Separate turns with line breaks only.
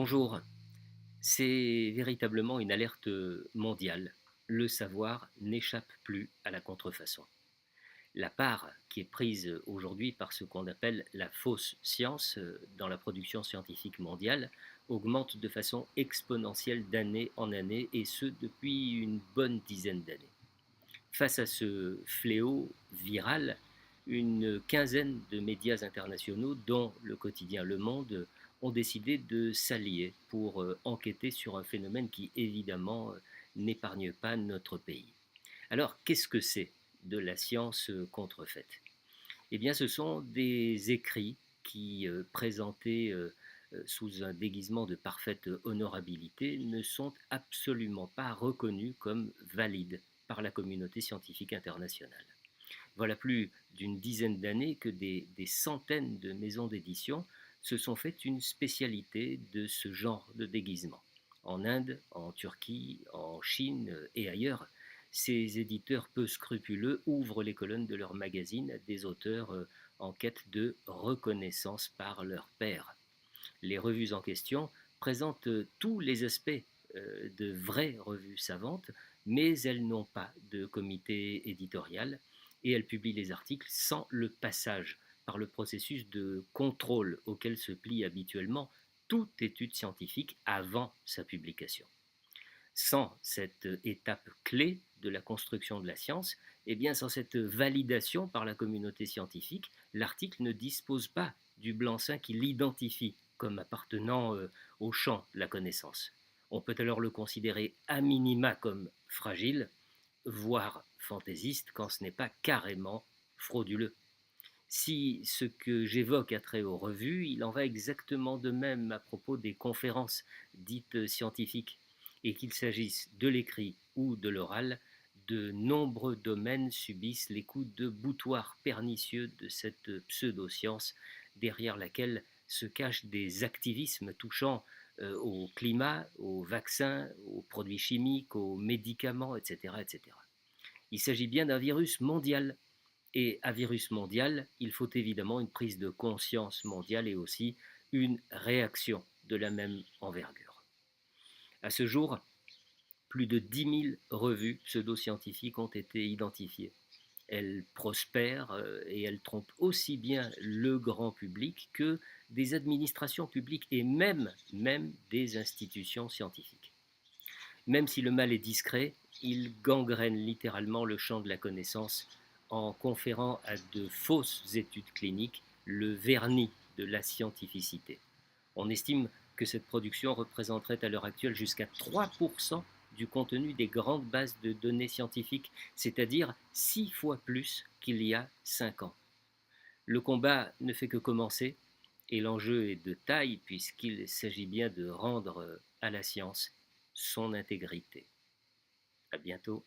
Bonjour, c'est véritablement une alerte mondiale. Le savoir n'échappe plus à la contrefaçon. La part qui est prise aujourd'hui par ce qu'on appelle la fausse science dans la production scientifique mondiale augmente de façon exponentielle d'année en année, et ce depuis une bonne dizaine d'années. Face à ce fléau viral, une quinzaine de médias internationaux, dont le quotidien Le Monde, ont décidé de s'allier pour enquêter sur un phénomène qui, évidemment, n'épargne pas notre pays. Alors, qu'est-ce que c'est de la science contrefaite? Eh bien, ce sont des écrits qui, présentés sous un déguisement de parfaite honorabilité, ne sont absolument pas reconnus comme valides par la communauté scientifique internationale. Voilà plus d'une dizaine d'années que des centaines de maisons d'édition se sont fait une spécialité de ce genre de déguisement. En Inde, en Turquie, en Chine et ailleurs, ces éditeurs peu scrupuleux ouvrent les colonnes de leurs magazines à des auteurs en quête de reconnaissance par leurs pairs. Les revues en question présentent tous les aspects de vraies revues savantes, mais elles n'ont pas de comité éditorial et elles publient les articles sans le passage par le processus de contrôle auquel se plie habituellement toute étude scientifique avant sa publication. Sans cette étape clé de la construction de la science, eh bien sans cette validation par la communauté scientifique, l'article ne dispose pas du blanc-seing qui l'identifie comme appartenant au champ de la connaissance. On peut alors le considérer à minima comme fragile, voire fantaisiste, quand ce n'est pas carrément frauduleux. Si ce que j'évoque a trait aux revues, il en va exactement de même à propos des conférences dites scientifiques. Et qu'il s'agisse de l'écrit ou de l'oral, de nombreux domaines subissent les coups de boutoir pernicieux de cette pseudo-science derrière laquelle se cachent des activismes touchant au climat, aux vaccins, aux produits chimiques, aux médicaments, etc., etc. Il s'agit bien d'un virus mondial, et à virus mondial, il faut évidemment une prise de conscience mondiale et aussi une réaction de la même envergure. À ce jour, plus de 10 000 revues pseudo-scientifiques ont été identifiées. Elles prospèrent et elles trompent aussi bien le grand public que des administrations publiques et même des institutions scientifiques. Même si le mal est discret, il gangrène littéralement le champ de la connaissance en conférant à de fausses études cliniques le vernis de la scientificité. On estime que cette production représenterait à l'heure actuelle jusqu'à 3% du contenu des grandes bases de données scientifiques, c'est-à-dire 6 fois plus qu'il y a 5 ans. Le combat ne fait que commencer et l'enjeu est de taille puisqu'il s'agit bien de rendre à la science son intégrité. À bientôt.